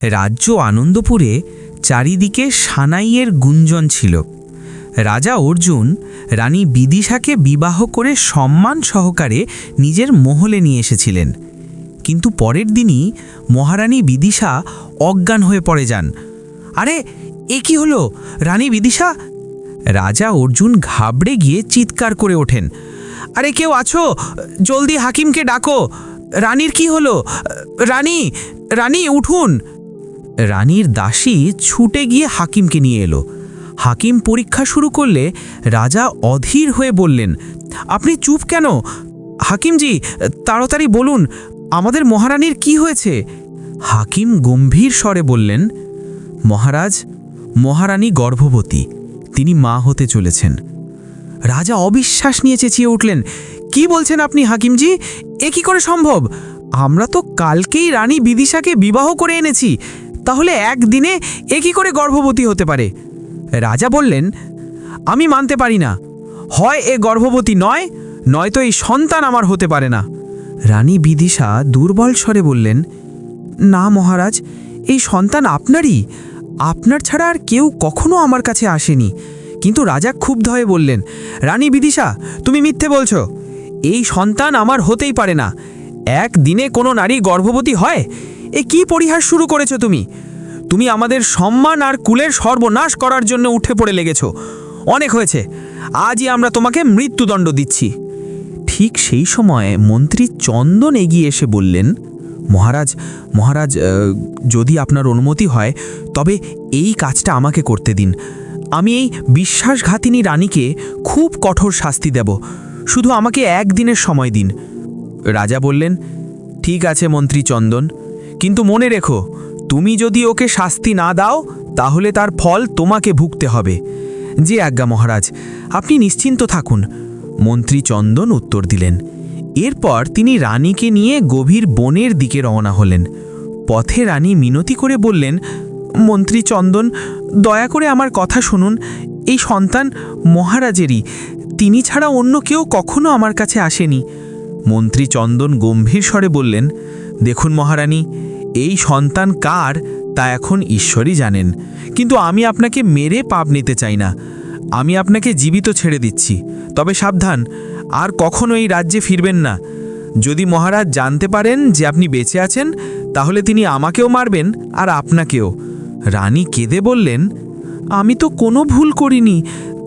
রাজ্য আনন্দপুরে চারিদিকে সানাইয়ের গুঞ্জন ছিল। রাজা অর্জুন রানী বিদিশাকে বিবাহ করে সম্মান সহকারে নিজের মহলে নিয়ে এসেছিলেন, কিন্তু পরের দিনই মহারানী বিদিশা অজ্ঞান হয়ে পড়ে যান। আরে এ কি হলো রানী বিদিশা? রাজা অর্জুন ঘাবড়ে গিয়ে চিৎকার করে ওঠেন, আরে কেউ আছো? জলদি হাকিমকে ডাকো। রানীর কি হলো? রানী, রানী উঠুন। রানীর দাসী ছুটে গিয়ে হাকিমকে নিয়ে এলো। হাকিম পরীক্ষা শুরু করলে রাজা অধীর হয়ে বললেন, আপনি চুপ কেন? হাকিমজি, তাড়াতাড়ি বলুন, আমাদের মহারানীর কি হয়েছে? হাকিম গম্ভীর স্বরে বললেন, মহারাজ, মহারানী গর্ভবতী, তিনি মা হতে চলেছেন। রাজা অবিশ্বাস নিয়ে চেঁচিয়ে উঠলেন, কি বলছেন আপনি হাকিমজি? এ কি করে সম্ভব? আমরা তো কালকেই রানী বিদিশাকে বিবাহ করে এনেছি, তাহলে একদিনে এ কি করে গর্ভবতী হতে পারে? রাজা বললেন, আমি মানতে পারি না, হয় এ গর্ভবতী নয়, নয়তো এই সন্তান আমার হতে পারে না। রানী বিদিশা দুর্বল স্বরে বললেন, না মহারাজ, এই সন্তান আপনারই, আপনার ছাড়া আর কেউ কখনো আমার কাছে আসেনি। কিন্তু রাজা ক্ষুব্ধ হয়ে বললেন, রানী বিদিশা, তুমি মিথ্যে বলছো, এই সন্তান আমার হতেই পারে না। একদিনে কোনো নারী গর্ভবতী হয়? এ কি পরিহাস শুরু করেছো তুমি? তুমি আমাদের সম্মান আর কুলের সর্বনাশ করার জন্য উঠে পড়ে লেগেছ। অনেক হয়েছে, আজই আমরা তোমাকে মৃত্যুদণ্ড দিচ্ছি। ঠিক সেই সময় মন্ত্রী চন্দন এগিয়ে এসে বললেন, মহারাজ, মহারাজ, যদি আপনার অনুমতি হয় তবে এই কাজটা আমাকে করতে দিন। আমি এই বিশ্বাসঘাতিনী রানীকে খুব কঠোর শাস্তি দেব, শুধু আমাকে একদিনের সময় দিন। রাজা বললেন, ঠিক আছে মন্ত্রী চন্দন, কিন্তু মনে রেখো, তুমি যদি ওকে শাস্তি না দাও তাহলে তার ফল তোমাকে ভুগতে হবে। যে আজ্ঞা মহারাজ, আপনি নিশ্চিন্ত থাকুন। মন্ত্রী চন্দন উত্তর দিলেন। এরপর তিনি রানীকে নিয়ে গভীর বনের দিকে রওনা হলেন। পথে রানী মিনতি করে বললেন, মন্ত্রী চন্দন, দয়া করে আমার কথা শুনুন, এই সন্তান মহারাজেরই, তিনি ছাড়া অন্য কেউ কখনো আমার কাছে আসেনি। মন্ত্রী চন্দন গম্ভীর স্বরে বললেন, দেখুন মহারানী, এই সন্তান কার তা এখন ঈশ্বরই জানেন, কিন্তু আমি আপনাকে মেরে পাপ নিতে চাই না। আমি আপনাকে জীবিত ছেড়ে দিচ্ছি, তবে সাবধান, আর কখনো এই রাজ্যে ফিরবেন না। যদি মহারাজ জানতে পারেন যে আপনি বেঁচে আছেন, তাহলে তিনি আমাকেও মারবেন আর আপনাকেও। রানী কেঁদে বললেন, আমি তো কোনো ভুল করিনি,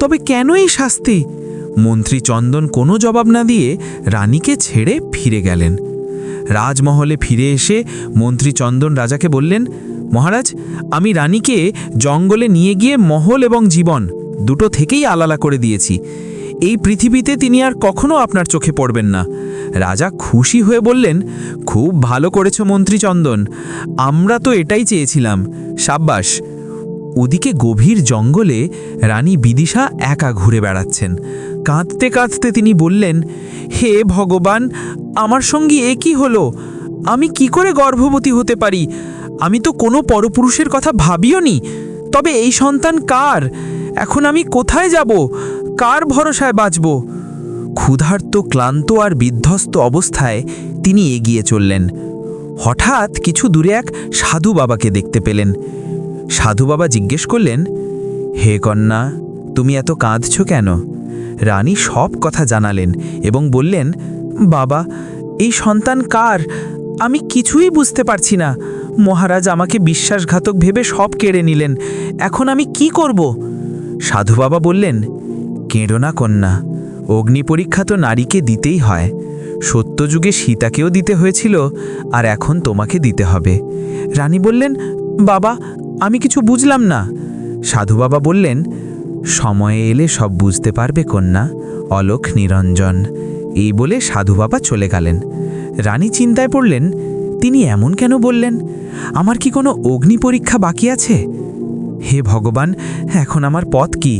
তবে কেন এই শাস্তি? মন্ত্রী চন্দন কোনো জবাব না দিয়ে রানীকে ছেড়ে ফিরে গেলেন। রাজমহলে ফিরে এসে মন্ত্রী চন্দন রাজাকে বললেন, মহারাজ, আমি রানীকে জঙ্গলে নিয়ে গিয়ে মহল এবং জীবন দুটো থেকেই আলাদা করে দিয়েছি। এই পৃথিবীতে তিনি আর কখনো আপনার চোখে পড়বেন না। রাজা খুশি হয়ে বললেন, খুব ভালো করেছ মন্ত্রী চন্দন, আমরা তো এটাই চেয়েছিলাম, সাব্বাস। ওদিকে গভীর জঙ্গলে রানী বিদিশা একা ঘুরে বেড়াচ্ছেন। কাঁদতে কাঁদতে তিনি বললেন, হে ভগবান, আমার সঙ্গে এ কি হলো? আমি কি করে গর্ভবতী হতে পারি? আমি তো কোনো পরপুরুষের কথা ভাবিও নি। তবে এই সন্তান কার? এখন আমি কোথায় যাব? কার ভরসায় বাঁচব? ক্ষুধার্ত, ক্লান্ত আর বিধ্বস্ত অবস্থায় তিনি এগিয়ে চললেন। হঠাৎ কিছু দূরে এক সাধু বাবাকে দেখতে পেলেন। সাধু বাবা জিজ্ঞেস করলেন, হে কন্যা, তুমি এত কাঁদছ কেন? রানী সব কথা জানালেন এবং বললেন, বাবা, এই সন্তান কার? আমি কিছুই বুঝতে পারছি না। মহারাজ আমাকে বিশ্বাসঘাতক ভেবে সব কেড়ে নিলেন, এখন আমি কি করব? সাধু বাবা বললেন, কেঁদো না কন্যা, অগ্নি পরীক্ষা তো নারীকে দিতেই হয়। সত্যযুগে সীতাকেও দিতে হয়েছিল, আর এখন তোমাকে দিতে হবে। রানী বললেন, বাবা, আমি কিছু বুঝলাম না। সাধু বাবা বললেন, সময়ে এলে সব বুঝতে পারবে কন্যা, অলোক নিরঞ্জন। এই বলে সাধু বাবা চলে গেলেন। রানী চিন্তায় পড়লেন, তিনি এমন কেন বললেন? আমার কি কোনো অগ্নি পরীক্ষা বাকি আছে? হে ভগবান, এখন আমার পথ কি?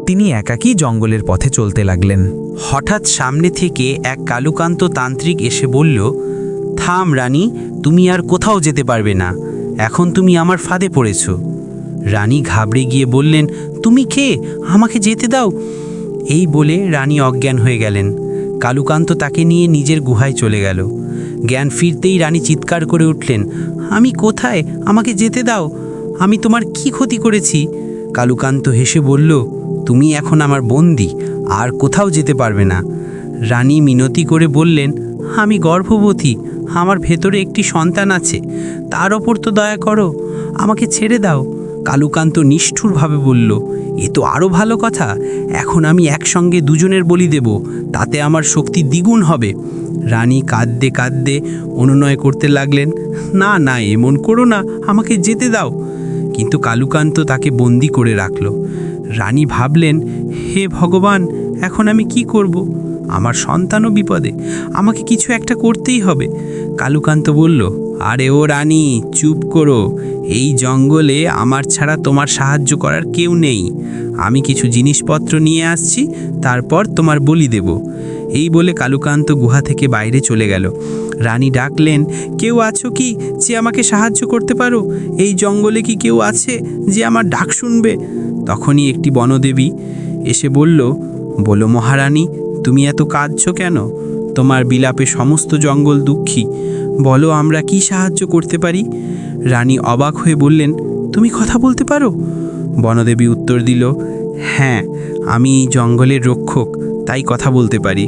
তিনি একাকী জঙ্গলের পথে চলতে লাগলেন। হঠাৎ সামনে থেকে এক কালুকান্ত তান্ত্রিক এসে বলল, থাম রানী, তুমি আর কোথাও যেতে পারবে না, এখন তুমি আমার ফাঁদে পড়েছ। রানী ঘাবড়ে গিয়ে বললেন, তুমি কে? আমাকে যেতে দাও। এই বলে রানী অজ্ঞান হয়ে গেলেন। কালুকান্ত তাকে নিয়ে নিজের গুহায় চলে গেল। জ্ঞান ফিরতেই রানী চিৎকার করে উঠলেন, আমি কোথায়? আমাকে যেতে দাও। আমি তোমার কি ক্ষতি করেছি? কালুকান্ত হেসে বলল, তুমি এখন আমার বন্দি, আর কোথাও যেতে পারবে না। রানী মিনতি করে বললেন, আমি গর্ভবতী, আমার ভেতরে একটি সন্তান আছে, তার ওপর তো দয়া করো, আমাকে ছেড়ে দাও। কালুকান্ত নিষ্ঠুরভাবে বলল, এ তো আরও ভালো কথা, এখন আমি একসঙ্গে দুজনের বলি দেব, তাতে আমার শক্তি দ্বিগুণ হবে। রানী কাঁদতে কাঁদতে অনুনয় করতে লাগলেন, না না, এমন করো না, আমাকে যেতে দাও। কিন্তু কালুকান্ত তাকে বন্দি করে রাখল। রানী ভাবলেন, হে ভগবান, এখন আমি কি করব? আমার সন্তানও বিপদে, আমাকে কিছু একটা করতেই হবে। কালুকান্ত বলল, আরে ও রানী, চুপ করো, এই জঙ্গলে আমার ছাড়া তোমার সাহায্য করার কেউ নেই। আমি কিছু জিনিসপত্র নিয়ে আসছি, তারপর তোমার বলি দেব। এই বলে কালুকান্ত গুহা থেকে বাইরে চলে গেল। রানী ডাকলেন, কেউ আছো কি যে আমাকে সাহায্য করতে পারো? এই জঙ্গলে কি কেউ আছে যে আমার ডাক শুনবে? তখনই একটি বনদেবী এসে বলল, বলো মহারানী, তুমি এত কাঁদছো কেন? তোমার বিলাপে সমস্ত জঙ্গল দুঃখী, বলো আমরা কি সাহায্য করতে পারি? রানী অবাক হয়ে বললেন, তুমি কথা বলতে পারো? বনদেবী উত্তর দিল, হ্যাঁ, আমি এই জঙ্গলের রক্ষক, তাই কথা বলতে পারি।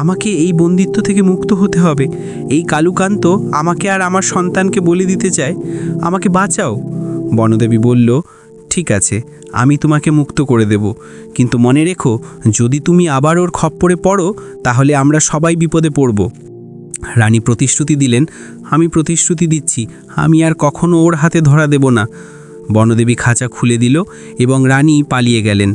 আমাকে এই বন্দিত্ব থেকে মুক্ত হতে হবে। এই কালুকান্ত আমাকে আর আমার সন্তানকে বলি দিতে চায়, আমাকে বাঁচাও। বনদেবী বলল, ঠিক আছে, আমি তোমাকে মুক্ত করে দেব, কিন্তু মনে রেখো, যদি তুমি আবার ওর খপ্পরে পড়ো, তাহলে আমরা সবাই বিপদে পড়ব। রানী প্রতিশ্রুতি দিলেন, আমি প্রতিশ্রুতি দিচ্ছি, আমি আর কখনো ওর হাতে ধরা দেব না। বনদেবী খাঁচা খুলে দিল এবং রানী পালিয়ে গেলেন।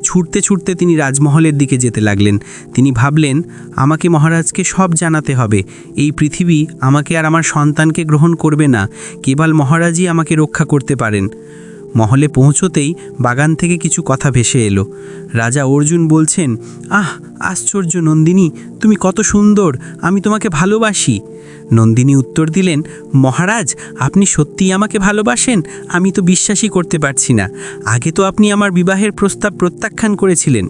ছুটতে ছুটতে তিনি রাজমহলের দিকে যেতে লাগলেন। তিনি ভাবলেন, আমাকে মহারাজকে সব জানাতে হবে। এই পৃথিবী আমাকে আর আমার সন্তানকে গ্রহণ করবে না, কেবল মহারাজই আমাকে রক্ষা করতে পারেন। মহলে পৌঁছতেই বাগান থেকে কিছু কথা ভেসে এলো। রাজা অর্জুন বলছেন, আহ, আশ্চর্য নন্দিনী, তুমি কত সুন্দর, আমি তোমাকে ভালোবাসি। নন্দিনী উত্তর দিলেন, মহারাজ, আপনি সত্যিই আমাকে ভালোবাসেন? আমি তো বিশ্বাসই করতে পারছি না, আগে তো আপনি আমার বিবাহের প্রস্তাব প্রত্যাখ্যান করেছিলেন।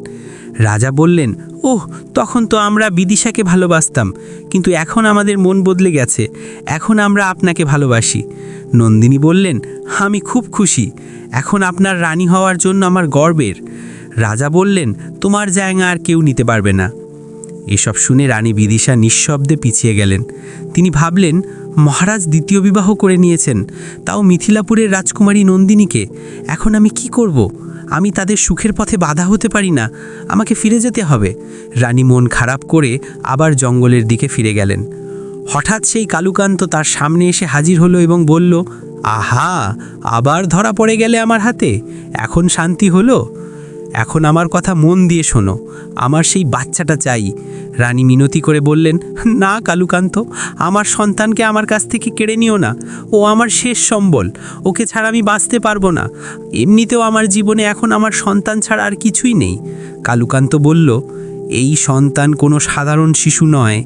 রাজা বললেন, ওহ, তখন তো আমরা বিদিশাকে ভালোবাসতাম, কিন্তু এখন আমাদের মন বদলে গেছে, এখন আমরা আপনাকে ভালোবাসি। নন্দিনী বললেন, আমি খুব খুশি, এখন আপনার রানী হওয়ার জন্য আমার গর্বের। রাজা বললেন, তোমার জায়গা আর কেউ নিতে পারবে না। এসব শুনে রানী বিদিশা নিঃশব্দে পিছিয়ে গেলেন। তিনি ভাবলেন, মহারাজ দ্বিতীয় বিবাহ করে নিয়েছেন, তাও মিথিলাপুরের রাজকুমারী নন্দিনীকে। এখন আমি কি করব? আমি তাদের সুখের পথে বাধা হতে পারি না, আমাকে ফিরে যেতে হবে। রানী মন খারাপ করে আবার জঙ্গলের দিকে ফিরে গেলেন। হঠাৎ সেই কালুকান্ত তার সামনে এসে হাজির হলো এবং বলল, আহা, আবার ধরা পড়ে গেলে আমার হাতে, এখন শান্তি হলো? এখন আমার কথা মন দিয়ে শোনো, আমার সেই বাচ্চাটা চাই। রানী মিনতি করে বললেন, না কালুকান্ত, আমার সন্তানকে আমার কাছ থেকে কেড়ে নিও না, ও আমার শেষ সম্বল, ওকে ছাড়া আমি বাঁচতে পারবো না। এমনিতেও আমার জীবনে এখন আমার সন্তান ছাড়া আর কিছুই নেই। কালুকান্ত বলল, এই সন্তান কোনো সাধারণ শিশু নয়,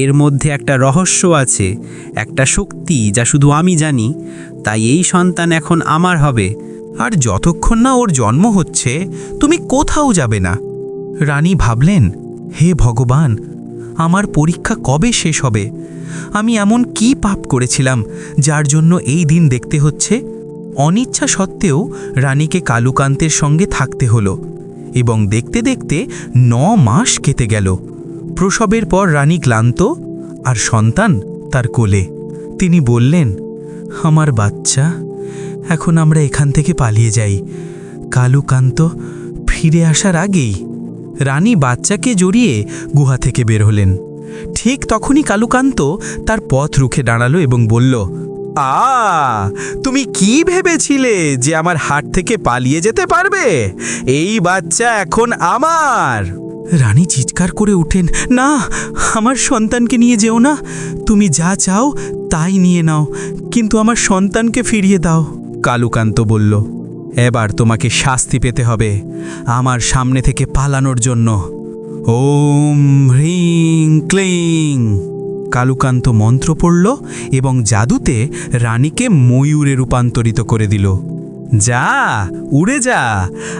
এর মধ্যে একটা রহস্য আছে, একটা শক্তি যা শুধু আমি জানি, তাই এই সন্তান এখন আমার হবে। আর যতক্ষণ না ওর জন্ম হচ্ছে, তুমি কোথাও যাবে না। রানী ভাবলেন, হে ভগবান, আমার পরীক্ষা কবে শেষ হবে? আমি এমন কি পাপ করেছিলাম যার জন্য এই দিন দেখতে হচ্ছে? অনিচ্ছা সত্ত্বেও রানীকে কালুকান্তের সঙ্গে থাকতে হলো এবং দেখতে দেখতে 9 মাস কেটে গেল। প্রসবের পর রানী ক্লান্ত, আর সন্তান তার কোলে। তিনি বললেন, আমার বাচ্চা, এখন আমরা এখান থেকে পালিয়ে যাই, কালুকান্ত ফিরে আসার আগেই। রানী বাচ্চাকে জড়িয়ে গুহা থেকে বের হলেন। ঠিক তখনই কালুকান্ত তার পথ রুখে দাঁড়ালো এবং বলল, তুমি কি ভেবেছিলে যে আমার হাত থেকে পালিয়ে যেতে পারবে? এই বাচ্চা এখন আমার। রানী চিৎকার করে উঠেন, না, আমার সন্তানকে নিয়ে যেও না, তুমি যা চাও তাই নিয়ে নাও, কিন্তু আমার সন্তানকে ফিরিয়ে দাও। কালুকান্ত বলল, এবার তোমাকে শাস্তি পেতে হবে আমার সামনে থেকে পালানোর জন্য। ওম হ্রিং ক্লিং। কালুকান্ত মন্ত্র পড়ল এবং জাদুতে রানীকে ময়ূরে রূপান্তরিত করে দিল। যা, উড়ে যা,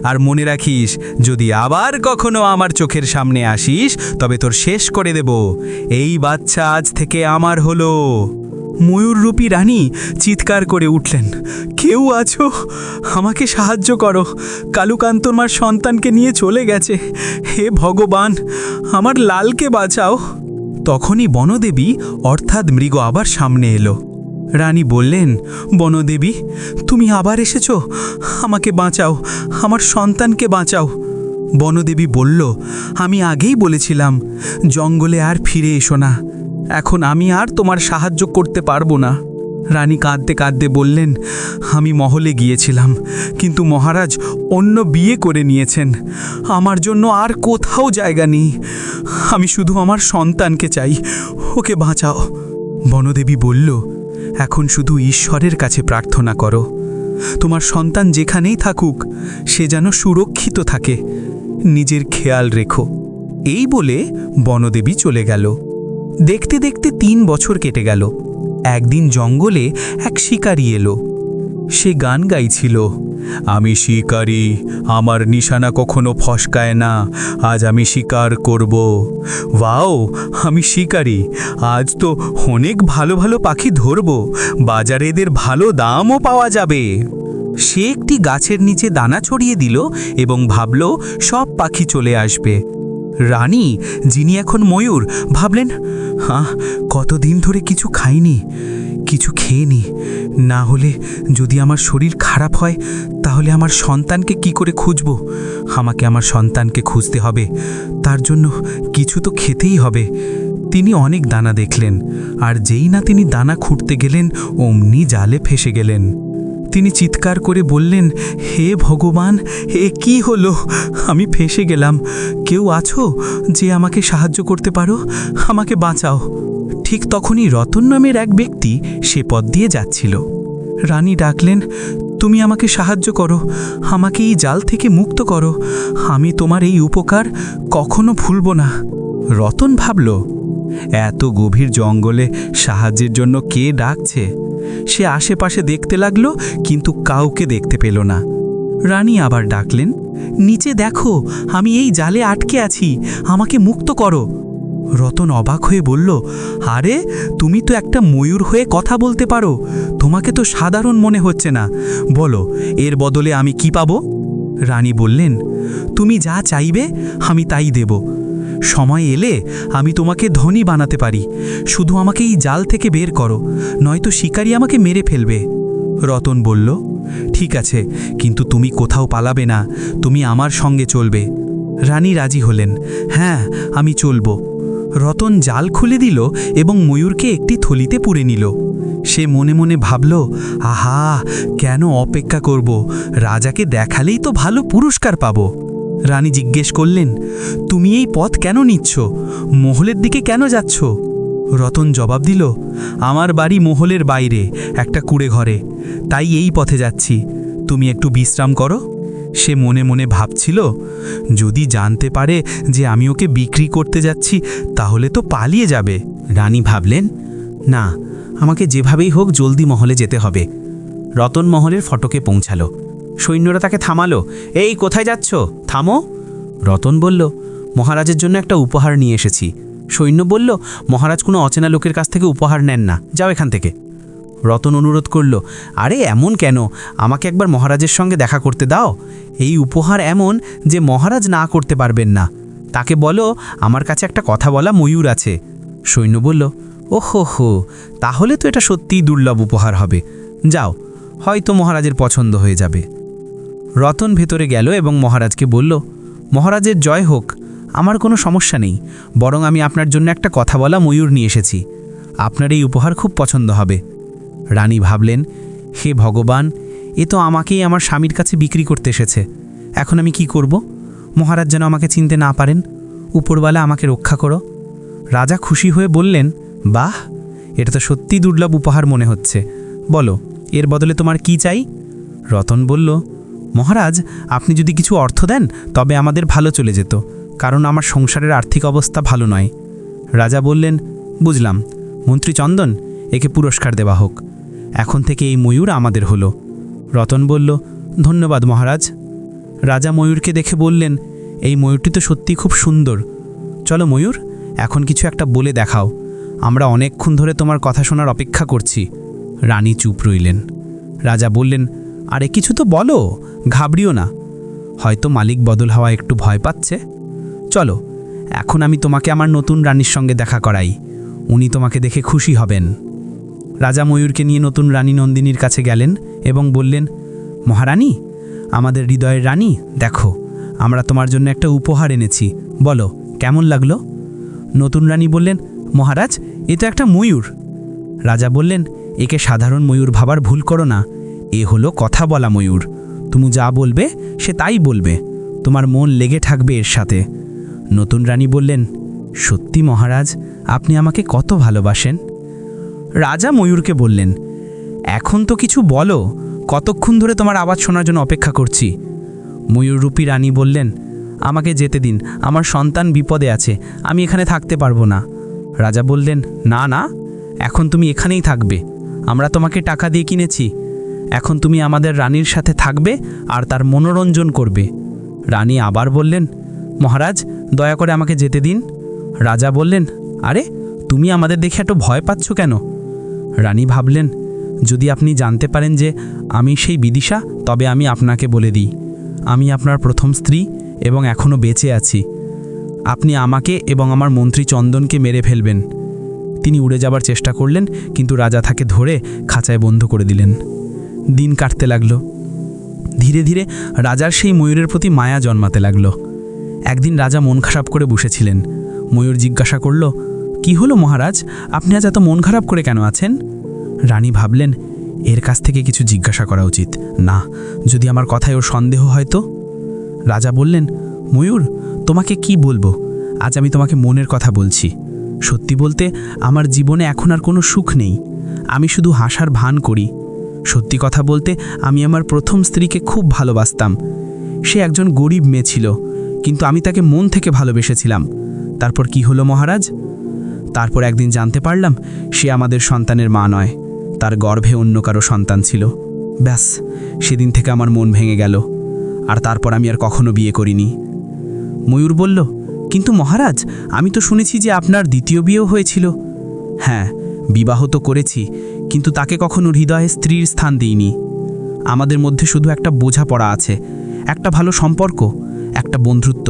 আর মনে রাখিস, যদি আবার কখনো আমার চোখের সামনে আসিস তবে তোর শেষ করে দেব। এই বাচ্চা আজ থেকে আমার হলো। ময়ূররূপী রানী চিৎকার করে উঠলেন, কেউ আছো, আমাকে সাহায্য করো, কালুকান্তমার সন্তানকে নিয়ে চলে গেছে, হে ভগবান, আমার লালকে বাঁচাও। তখনই বনদেবী অর্থাৎ মৃগ আবার সামনে এলো। রানী বললেন, বনদেবী, তুমি আবার এসেছো, আমাকে বাঁচাও, আমার সন্তানকে বাঁচাও। বনদেবী বলল, আমি আগেই বলেছিলাম জঙ্গলে আর ফিরে এসো না, এখন আমি আর তোমার সাহায্য করতে পারবো না। রানী কাঁদতে কাঁদতে বললেন, আমি মহলে গিয়েছিলাম, কিন্তু মহারাজ অন্য বিয়ে করে নিয়েছেন, আমার জন্য আর কোথাও জায়গা নেই, আমি শুধু আমার সন্তানকে চাই, ওকে বাঁচাও। বনদেবী বলল, এখন শুধু ঈশ্বরের কাছে প্রার্থনা করো, তোমার সন্তান যেখানেই থাকুক সে যেন সুরক্ষিত থাকে, নিজের খেয়াল রেখো। এই বলে বনদেবী চলে গেল। দেখতে দেখতে 3 বছর কেটে গেল। একদিন জঙ্গলে এক শিকারী এলো। সে গান গাইছিল, আমি শিকারী, আমার নিশানা কখনো ফসকায় না, আজ আমি শিকার করব। ওয়াও, আমি শিকারী, আজ তো অনেক ভালো ভালো পাখি ধরব, বাজারে এদের ভালো দামও পাওয়া যাবে। সে একটি গাছের নিচে দানা ছড়িয়ে দিল এবং ভাবল সব পাখি চলে আসবে। রানী, যিনি এখন ময়ূর, ভাবলেন, কতদিন ধরে কিছু খাইনি, কিছু খেয়ে না হলে যদি আমার শরীর খারাপ হয় তাহলে আমার সন্তানকে কি করে খুঁজব? আমাকে আমার সন্তানকে খুঁজতে হবে, তার জন্য কিছু তো খেতেই হবে। তিনি অনেক দানা দেখলেন, আর যেই না তিনি দানা খুঁড়তে গেলেন অমনি জালে ফেসে গেলেন। তিনি চিৎকার করে বললেন, হে ভগবান, এ কি হলো, আমি ফেসে গেলাম, কেউ আছো যে আমাকে সাহায্য করতে পারো, আমাকে বাঁচাও। ঠিক তখনই রতন নামের এক ব্যক্তি সে পথ দিয়ে যাচ্ছিল। রানী ডাকলেন, তুমি আমাকে সাহায্য করো, আমাকে এই জাল থেকে মুক্ত করো, আমি তোমার এই উপকার কখনো ভুলব না। রতন ভাবল, এত গভীর জঙ্গলে সাহায্যের জন্য কে ডাকছে? সে আশেপাশে দেখতে লাগলো, কিন্তু কাউকে দেখতে পেল না। রানী আবার ডাকলেন, নিচে দেখো, আমি এই জালে আটকে আছি, আমাকে মুক্ত করো। রতন অবাক হয়ে বলল, আরে তুমি তো একটা ময়ূর হয়ে কথা বলতে পারো, তোমাকে তো সাধারণ মনে হচ্ছে না, বলো এর বদলে আমি কি পাবো? রানী বললেন, তুমি যা চাইবে আমি তাই দেব। সময় এলে আমি তোমাকে ধনী বানাতে পারি, শুধু আমাকে এই জাল থেকে বের করো, নয়তো শিকারী আমাকে মেরে ফেলবে। রতন বলল, ঠিক আছে, কিন্তু তুমি কোথাও পালাবে না, তুমি আমার সঙ্গে চলবে। রানী রাজি হলেন, হ্যাঁ আমি চলব। রতন জাল খুলে দিল এবং ময়ূরকে একটি থলিতে পুরে নিল। সে মনে মনে ভাবল, আহা, কেন অপেক্ষা করব, রাজাকে দেখালেই তো ভালো পুরস্কার পাব। রানী জিজ্ঞেস করলেন, তুমি এই পথ কেন নিচ্ছ, মহলের দিকে কেন যাচ্ছ? রতন জবাব দিল, আমার বাড়ি মহলের বাইরে একটা কুঁড়ে ঘরে, তাই এই পথে যাচ্ছি, তুমি একটু বিশ্রাম করো। সে মনে মনে ভাবছিল, যদি জানতে পারে যে আমি ওকে বিক্রি করতে যাচ্ছি তাহলে তো পালিয়ে যাবে। রানী ভাবলেন, না, আমাকে যেভাবেই হোক জলদি মহলে যেতে হবে। রতন মহলের ফটকে পৌঁছালো। সৈন্যরা তাকে থামালো, এই কোথায় যাচ্ছ, থামো। রতন বলল, মহারাজের জন্য একটা উপহার নিয়ে এসেছি। সৈন্য বলল, মহারাজ কোনো অচেনা লোকের কাছ থেকে উপহার নেন না, যাও এখান থেকে। রতন অনুরোধ করল, আরে এমন কেন, আমাকে একবার মহারাজের সঙ্গে দেখা করতে দাও, এই উপহার এমন যে মহারাজ না করতে পারবেন না, তাকে বলো আমার কাছে একটা কথা বলা ময়ূর আছে। সৈন্য বলল, ওহো, তাহলে তো এটা সত্যিই দুর্লভ উপহার হবে, যাও, হয়তো মহারাজের পছন্দ হয়ে যাবে। রতন ভেতরে গেল এবং মহারাজকে বলল, মহারাজের জয় হোক, আমার কোনো সমস্যা নেই, বরং আমি আপনার জন্য একটা কথা বলা ময়ূর নিয়ে এসেছি, আপনার এই উপহার খুব পছন্দ হবে। রানী ভাবলেন, হে ভগবান, এ তো আমাকেই আমার স্বামীর কাছে বিক্রি করতে এসেছে, এখন আমি কি করব? মহারাজ যেন আমাকে চিনতে না পারেন, উপরওয়ালা আমাকে রক্ষা করো। রাজা খুশি হয়ে বললেন, বাহ, এটা তো সত্যি দুর্লভ উপহার মনে হচ্ছে, বলো এর বদলে তোমার কি চাই? রতন বলল, মহারাজ, আপনি যদি কিছু অর্থ দেন তবে আমাদের ভালো চলে যেত, কারণ আমার সংসারের আর্থিক অবস্থা ভালো নয়। রাজা বললেন, বুঝলাম, মন্ত্রী চন্দন, একে পুরস্কার দেওয়া হোক, এখন থেকে এই ময়ূর আমাদের হলো। রতন বলল, ধন্যবাদ মহারাজ। রাজা ময়ূরকে দেখে বললেন, এই ময়ূরটি তো সত্যি খুব সুন্দর, চলো ময়ূর, এখন কিছু একটা বলে দেখাও, আমরা অনেকক্ষণ ধরে তোমার কথা শোনার অপেক্ষা করছি। রানী চুপ রইলেন। রাজা বললেন, আরে কিছু তো বলো, ঘাবড়িও না। হয়তো মালিক বদল হওয়া একটু ভয় পাচ্ছে। চলো, এখন আমি তোমাকে আমার নতুন রানীর সঙ্গে দেখা করাই। উনি তোমাকে দেখে খুশি হবেন। রাজা ময়ূরকে নিয়ে নতুন রানী নন্দিনীর কাছে গেলেন এবং বললেন, মহারানী, আমাদের হৃদয়ের রানী, দেখো আমরা তোমার জন্য একটা উপহার এনেছি, বলো কেমন লাগলো? নতুন রানী বললেন, মহারাজ, এ তো একটা ময়ূর। রাজা বললেন, একে সাধারণ ময়ূর ভাবার ভুল করো না, এ হলো কথা বলা ময়ূর। তুমি যা বলবে সে তাই বলবে, তোমার মন লেগে থাকবে এর সাথে। নতুন রানী বললেন, সত্যি মহারাজ, আপনি আমাকে কত ভালোবাসেন। রাজা ময়ূরকে বললেন, এখন তো কিছু বলো, কতক্ষণ ধরে তোমার আওয়াজ শোনার জন্য অপেক্ষা করছি। ময়ূররূপী রানী বললেন, আমাকে যেতে দিন, আমার সন্তান বিপদে আছে, আমি এখানে থাকতে পারবো না। রাজা বললেন, না না, এখন তুমি এখানেই থাকবে, আমরা তোমাকে টাকা দিয়ে কিনেছি। এখন তুমি আমাদের রানীর সাথে থাকবে আর তার মনোরঞ্জন করবে। রানী আবার বললেন, মহারাজ, দয়া করে আমাকে যেতে দিন। রাজা বললেন, আরে তুমি আমাদের দেখে এত ভয় পাচ্ছ কেন? রানী ভাবলেন, যদি আপনি জানতে পারেন যে আমি সেই বিদিশা, তবে আমি আপনাকে বলে দিই, আমি আপনার প্রথম স্ত্রী এবং এখনও বেঁচে আছি। আপনি আমাকে এবং আমার মন্ত্রী চন্দনকে মেরে ফেলবেন। তিনি উড়ে যাবার চেষ্টা করলেন, কিন্তু রাজা তাকে ধরে খাঁচায় বন্ধ করে দিলেন। দিন কাটতে লাগলো। ধীরে ধীরে রাজার সেই ময়ূরের প্রতি মায়া জন্মাতে লাগলো। একদিন রাজা মন খারাপ করে বসেছিলেন। ময়ূর জিজ্ঞাসা করল, কি হলো মহারাজ, আপনি আজ এত মন খারাপ করে কেন আছেন? রানী ভাবলেন, এর কাছ থেকে কিছু জিজ্ঞাসা করা উচিত না, যদি আমার কথায় ওর সন্দেহ হয় তো। রাজা বললেন, ময়ূর, তোমাকে কি বলবো, আজ আমি তোমাকে মনের কথা বলছি। সত্যি বলতে আমার জীবনে এখন আর কোনো সুখ নেই, আমি শুধু হাসার ভান করি। সত্যি কথা বলতে আমি আমার প্রথম স্ত্রীকে খুব ভালোবাসতাম। সে একজন গরিব মেয়ে ছিল, কিন্তু আমি তাকে মন থেকে ভালোবেসেছিলাম। তারপর কি হলো মহারাজ? তারপর একদিন জানতে পারলাম সে আমাদের সন্তানের মা নয়, তার গর্ভে অন্য কারো সন্তান ছিল। ব্যাস, সেদিন থেকে আমার মন ভেঙে গেল, আর তারপর আমি আর কখনো বিয়ে করিনি। ময়ূর বলল, কিন্তু মহারাজ, আমি তো শুনেছি যে আপনার দ্বিতীয় বিয়েও হয়েছিল। হ্যাঁ, বিবাহ তো করেছি, কিন্তু তাকে কখনো হৃদয়ে স্ত্রীর স্থান দিইনি। আমাদের মধ্যে শুধু একটা বোঝাপড়া আছে, একটা ভালো সম্পর্ক, একটা বন্ধুত্ব।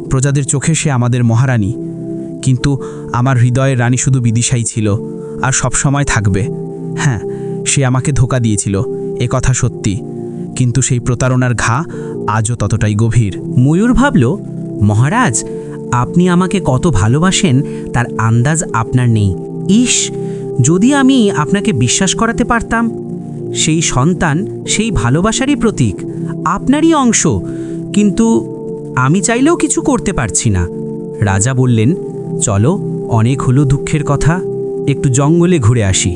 প্রজাদের চোখে সে আমাদের মহারানী, কিন্তু আমার হৃদয়ের রানী শুধু বিদিশাই ছিল, আর সব সময় থাকবে। হ্যাঁ, সে আমাকে ধোঁকা দিয়েছিল, এ কথা সত্যি, কিন্তু সেই প্রতারণার ঘা আজও ততটাই গভীর। ময়ূর ভাবল, মহারাজ, আপনি আমাকে কত ভালোবাসেন তার আন্দাজ আপনার নেই। ইস, যদি আমি আপনাকে বিশ্বাস করাতে পারতাম। সেই সন্তান সেই ভালোবাসারই প্রতীক, আপনারই অংশ, কিন্তু আমি চাইলেও কিছু করতে পারছি না। রাজা বললেন, চলো, অনেক হলো দুঃখের কথা, একটু জঙ্গলে ঘুরে আসি,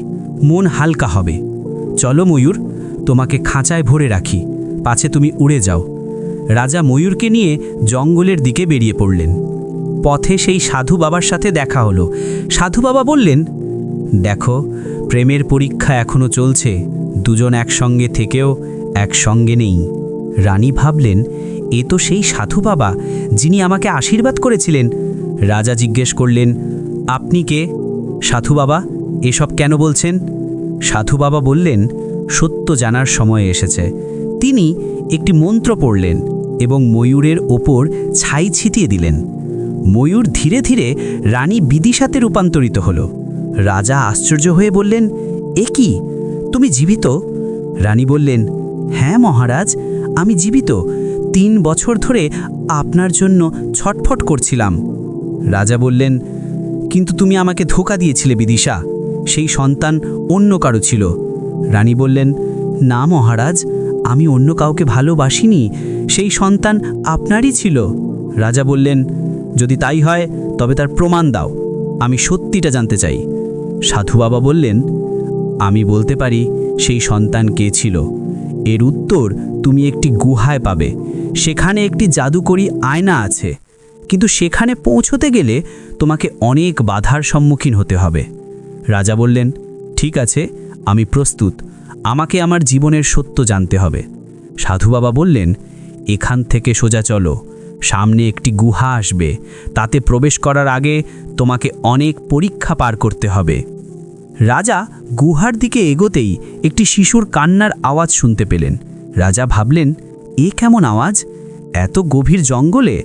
মন হালকা হবে। চলো ময়ূর, তোমাকে খাঁচায় ভরে রাখি, পাছে তুমি উড়ে যাও। রাজা ময়ূরকে নিয়ে জঙ্গলের দিকে বেরিয়ে পড়লেন। পথে সেই সাধু বাবার সাথে দেখা হলো। সাধু বাবা বললেন, দেখো, প্রেমের পরীক্ষা এখনো চলছে, দুজন একসঙ্গে থেকেও একসঙ্গে নেই। রানী ভাবলেন, এ তো সেই সাধু বাবা যিনি আমাকে আশীর্বাদ করেছিলেন। রাজা জিজ্ঞেস করলেন, আপনি কে? সাধু বাবা, এসব কেন বলছেন? সাধু বাবা বললেন, সত্য জানার সময় এসেছে। তিনি একটি মন্ত্র পড়লেন এবং ময়ূরের ওপর ছাই ছিটিয়ে দিলেন। ময়ূর ধীরে ধীরে রানী বিদিশাতে রূপান্তরিত হল। রাজা আশ্চর্য হয়ে বললেন, এ কি, তুমি জীবিত? রানী বললেন, হ্যাঁ মহারাজ, আমি জীবিত। 3 বছর ধরে আপনার জন্য ছটফট করছিলাম। রাজা বললেন, কিন্তু তুমি আমাকে ধোঁকা দিয়েছিলে বিদিশা, সেই সন্তান অন্য কারো ছিল। রানী বললেন, না মহারাজ, আমি অন্য কাউকে ভালোবাসিনি, সেই সন্তান আপনারই ছিল। রাজা বললেন, যদি তাই হয় তবে তার প্রমাণ দাও, আমি সত্যিটা জানতে চাই। সাধু বাবা বললেন, আমি বলতে পারি সেই সন্তান কে ছিল। এর উত্তর তুমি একটি গুহায় পাবে। সেখানে একটি জাদুকরী আয়না আছে, কিন্তু সেখানে পৌঁছতে গেলে তোমাকে অনেক বাধার সম্মুখীন হতে হবে। রাজা বললেন, ঠিক আছে, আমি প্রস্তুত, আমাকে আমার জীবনের সত্য জানতে হবে। সাধু বাবা বললেন, এখান থেকে সোজা চলো, সামনে একটি গুহা আসবে, তাতে প্রবেশ করার আগে তোমাকে অনেক পরীক্ষা পার করতে হবে। রাজা গুহার দিকে এগোতেই একটি শিশুর কান্নার আওয়াজ শুনতে পেলেন। রাজা ভাবলেন, এ কেমন আওয়াজ, এত গভীর জঙ্গলে?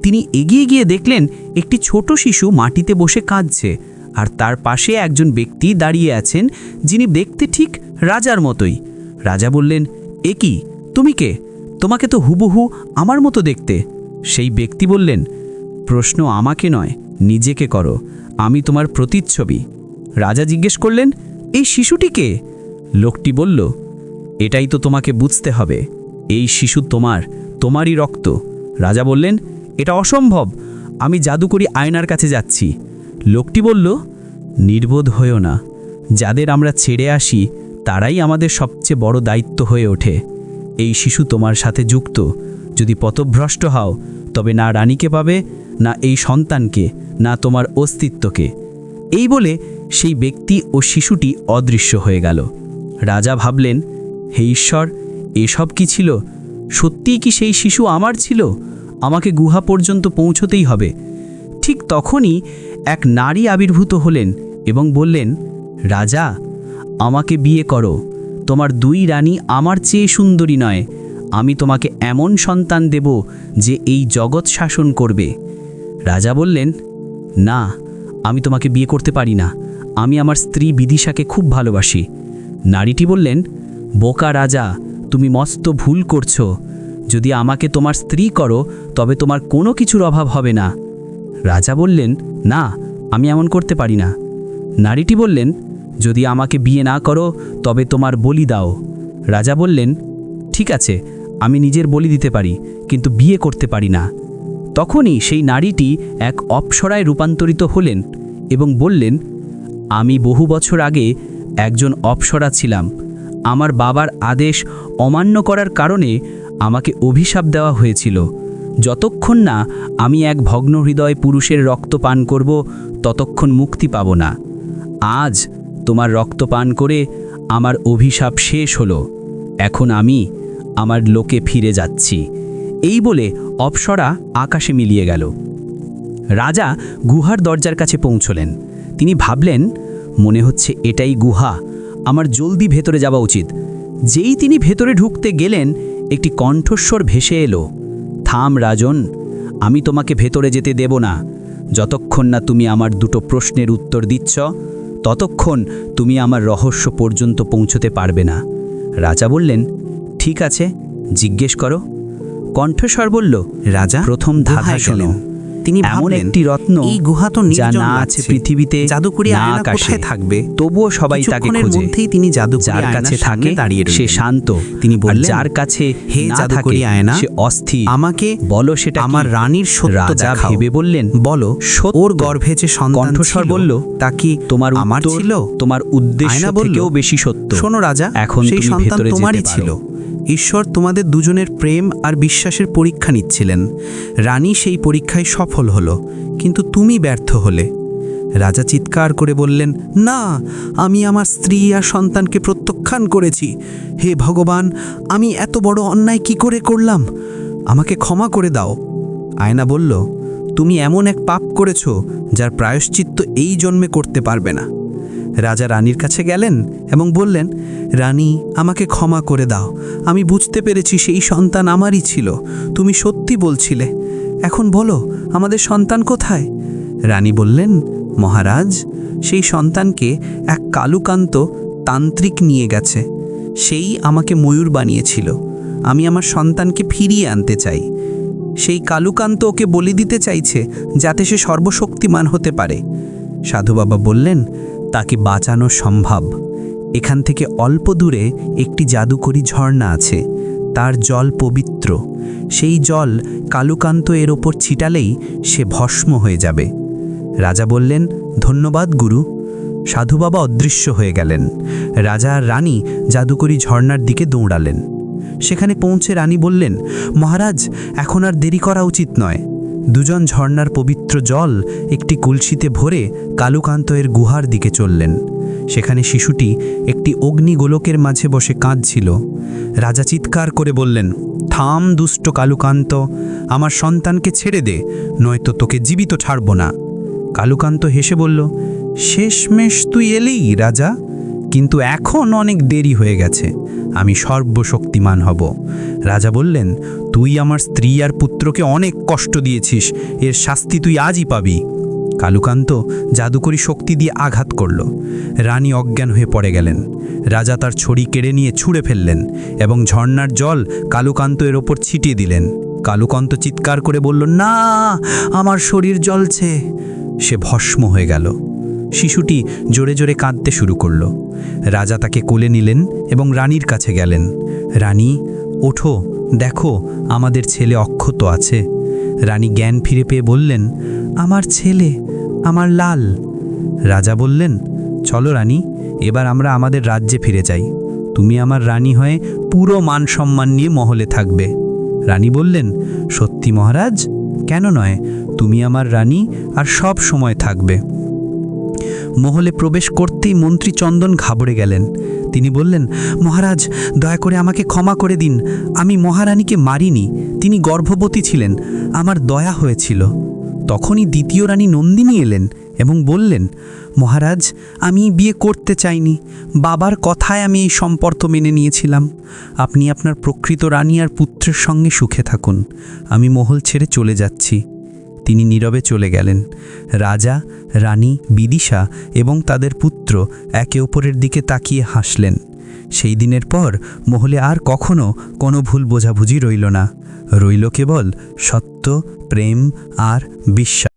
তিনি এগিয়ে গিয়ে দেখলেন একটি ছোট শিশু মাটিতে বসে কাঁদছে, আর তার পাশে একজন ব্যক্তি দাঁড়িয়ে আছেন যিনি দেখতে ঠিক রাজার মতোই। রাজা বললেন, এ কি, তুমি কে? তোমাকে তো হুবহু আমার মতো দেখতে। সেই ব্যক্তি বললেন, প্রশ্ন আমাকে নয়, নিজেকে করো, আমি তোমার প্রতিচ্ছবি। রাজা জিজ্ঞেস করলেন, এই শিশুটি কে? লোকটি বলল, এটাই তো তোমাকে বুঝতে হবে, এই শিশু তোমারই রক্ত। রাজা বললেন, এটা অসম্ভব, আমি জাদুকরি আয়নার কাছে যাচ্ছি। লোকটি বলল, নির্বোধ হয়েও না, যাদের আমরা ছেড়ে আসি তারাই আমাদের সবচেয়ে বড় দায়িত্ব হয়ে ওঠে। এই শিশু তোমার সাথে যুক্ত, যদি পথভ্রষ্ট হও তবে না রানীকে পাবে, না এই সন্তানকে, না তোমার অস্তিত্বকে। এই বলে সেই ব্যক্তি ও শিশুটি অদৃশ্য হয়ে গেল। রাজা ভাবলেন, হে ঈশ্বর, এসব কি ছিল? সত্যিই কি সেই শিশু আমার ছিল? আমাকে গুহা পর্যন্ত পৌঁছতেই হবে। ঠিক তখনই এক নারী আবির্ভূত হলেন এবং বললেন, রাজা, আমাকে বিয়ে করো, তোমার 2 রানী আমার চেয়ে সুন্দরী নয়। আমি তোমাকে এমন সন্তান দেব যে এই জগৎ শাসন করবে। রাজা বললেন, না, আমি তোমাকে বিয়ে করতে পারি না, আমি আমার স্ত্রী বিদিশাকে খুব ভালোবাসি। নারীটি বললেন, বোকা রাজা, তুমি মস্ত ভুল করছো। যদি আমাকে তোমার স্ত্রী করো তবে তোমার কোনো কিছুর অভাব হবে না। রাজা বললেন, না, আমি এমন করতে পারি না। নারীটি বললেন, যদি আমাকে বিয়ে না করো তবে তোমার বলি দাও। রাজা বললেন, ঠিক আছে, আমি নিজের বলি দিতে পারি, কিন্তু বিয়ে করতে পারি না। তখনই সেই নারীটি এক অপ্সরায় রূপান্তরিত হলেন এবং বললেন, আমি বহু বছর আগে একজন অপ্সরা ছিলাম। আমার বাবার আদেশ অমান্য করার কারণে আমাকে অভিশাপ দেওয়া হয়েছিল। যতক্ষণ না আমি এক ভগ্ন হৃদয় পুরুষের রক্ত পান করব, ততক্ষণ মুক্তি পাব না। আজ তোমার রক্ত পান করে আমার অভিশাপ শেষ হলো। এখন আমি আমার লোকে ফিরে যাচ্ছি। এই বলে অপ্সরা আকাশে মিলিয়ে গেল। রাজা গুহার দরজার কাছে পৌঁছলেন। তিনি ভাবলেন, মনে হচ্ছে এটাই গুহা, আমার জলদি ভেতরে যাওয়া উচিত। যেই তিনি ভেতরে ঢুকতে গেলেন, একটি কণ্ঠস্বর ভেসে এলো, থাম রাজন, আমি তোমাকে ভেতরে যেতে দেব না। যতক্ষণ না তুমি আমার 2টো প্রশ্নের উত্তর দিচ্ছ, ততক্ষণ তুমি আমার রহস্য পর্যন্ত পৌঁছতে পারবে না। রাজা বললেন, ঠিক আছে, জিজ্ঞেস করো। কণ্ঠস্বর বলল, রাজা প্রথম ধাঁধা শোনো। তিনি এমন ভাবলেন, একটি রত্ন এই গুহা তো যা নির্জন না লাগছে। আছে পৃথিবীতে, জাদুকরি না আয়না আকাশে, কোথায় থাকবে? তবুও সবাই তাকে কিছুক্ষণের খোঁজে। মধ্যেই তিনি জাদুকরি যার আয়নার কাছে সামনে থাকে দাঁড়িয়ে সে রইলেন। শান্ত, তিনি আর বললেন, যার কাছে হে না জাদুকরি থাকে আয়না, সে অস্থির। আমাকে বলো সেটা কি? আমার রানীর সত্য রাজা দেখাও। ভেবে বললেন, বলো, সত্য। ওর গর্ভে যে সন্তান কণ্ঠস্বর ছিল, বলল, তা কি তোমার আমার উত্তর ছিল? তোমার উদ্দেশ্য আয়না বলল, থেকেও বেশি সত্য। শোনো রাজা, এখন সেই তুমি সন্তান ভেতরে তোমারই যেতে ছিল। পারো। ঈশ্বর তোমাদের দুজনের প্রেম আর বিশ্বাসের পরীক্ষা নিচ্ছিলেন। রানী সেই পরীক্ষায় সফল হলো, কিন্তু তুমি ব্যর্থ হলে। রাজা চিৎকার করে বললেন, না, আমি আমার স্ত্রী আর সন্তানকে প্রত্যাখ্যান করেছি। হে ভগবান, আমি এত বড় অন্যায় কি করে করলাম? আমাকে ক্ষমা করে দাও। আয়না বলল, তুমি এমন এক পাপ করেছ যার প্রায়শ্চিত্ত এই জন্মে করতে পারবে না। রাজা রানীর কাছে গেলেন এবং বললেন, রানী, আমাকে ক্ষমা করে দাও। আমি বুঝতে পেরেছি সেই সন্তান আমারই ছিল। তুমি সত্যি বলছিলে। এখন বলো, আমাদের সন্তান কোথায়? রানী বললেন, মহারাজ, সেই সন্তানকে এক কালুকান্ত তান্ত্রিক নিয়ে গেছে। সেই আমাকে ময়ূর বানিয়েছিল। আমি আমার সন্তানকে ফিরিয়ে আনতে চাই। সেই কালুকান্ত ওকে বলি দিতে চাইছে যাতে সে সর্বশক্তিমান হতে পারে। সাধু বাবা বললেন, তাকে বাঁচানো সম্ভব। এখান থেকে অল্প দূরে একটি জাদুকরি ঝর্ণা আছে, তার জল পবিত্র। সেই জল কালুকান্ত এর ওপর ছিটালেই সে ভস্ম হয়ে যাবে। রাজা বললেন, ধন্যবাদ গুরু। সাধু বাবা অদৃশ্য হয়ে গেলেন। রাজা আর রানী জাদুকরি ঝর্ণার দিকে দৌড়ালেন। সেখানে পৌঁছে রানী বললেন, মহারাজ, এখন আর দেরি করা উচিত নয়। দুজন ঝর্ণার পবিত্র জল একটি কলসিতে ভরে কালুকান্ত এর গুহার দিকে চললেন। সেখানে শিশুটি একটি অগ্নিগোলকের মাঝে বসে কাঁদছিল। রাজা চিৎকার করে বললেন, থাম দুষ্ট কালুকান্ত, আমার সন্তানকে ছেড়ে দে, নয়তো তোকে জীবিত ছাড়ব না। কালুকান্ত হেসে বলল, শেষমেশ তুই এলি রাজা, কিন্তু এখন অনেক দেরি হয়ে গেছে, আমি সর্বশক্তিমান হব। রাজা বললেন, তুই আমার স্ত্রী আর পুত্রকে অনেক কষ্ট দিয়েছিস, এর শাস্তি তুই আজই পাবি। কালুকান্ত জাদুকরী শক্তি দিয়ে আঘাত করল। রানী অজ্ঞান হয়ে পড়ে গেলেন। রাজা তার ছড়ি কেড়ে নিয়ে ছুঁড়ে ফেললেন এবং ঝর্ণার জল কালুকান্ত এর ওপর ছিটিয়ে দিলেন। কালুকান্ত চিৎকার করে বলল, না, আমার শরীর জ্বলছে। সে ভস্ম হয়ে গেল। শিশুটি জোরে জোরে কাঁদতে শুরু করল। রাজা তাকে কোলে নিলেন এবং রানীর কাছে গেলেন। রানী, ওঠো, দেখো আমাদের ছেলে অক্ষত আছে। রানী জ্ঞান ফিরে পেয়ে বললেন, আমার ছেলে, আমার লাল। রাজা বললেন, চলো রানী, এবার আমরা আমাদের রাজ্যে ফিরে যাই। তুমি আমার রানী হয়ে পুরো মান সম্মান নিয়ে মহলে থাকবে। রানী বললেন, সত্যি মহারাজ? কেন নয়, তুমি আমার রানী আর সব সময় থাকবে। মহলে প্রবেশ করতেই মন্ত্রী চন্দন ঘাবড়ে গেলেন। তিনি বললেন, মহারাজ, দয়া করে আমাকে ক্ষমা করে দিন, আমি মহারানীকে মারিনি, তিনি গর্ভবতী ছিলেন, আমার দয়া হয়েছিল। তখনই দ্বিতীয় রানী নন্দিনী এলেন এবং বললেন, মহারাজ, আমি বিয়ে করতে চাইনি, বাবার কথায় আমি এই সম্পর্ক মেনে নিয়েছিলাম। আপনি আপনার প্রকৃত রানী আর পুত্রের সঙ্গে সুখে থাকুন, আমি মহল ছেড়ে চলে যাচ্ছি। তিনি নীরবে চলে গেলেন। রাজা, রানী, বিদিশা এবং তাদের পুত্র একে অপরের দিকে তাকিয়ে হাসলেন। সেই দিনের পর মহলে আর কখনো কোনো ভুল বোঝাবুঝি রইল না, রইল কেবল সত্য, প্রেম আর বিশ্বাস।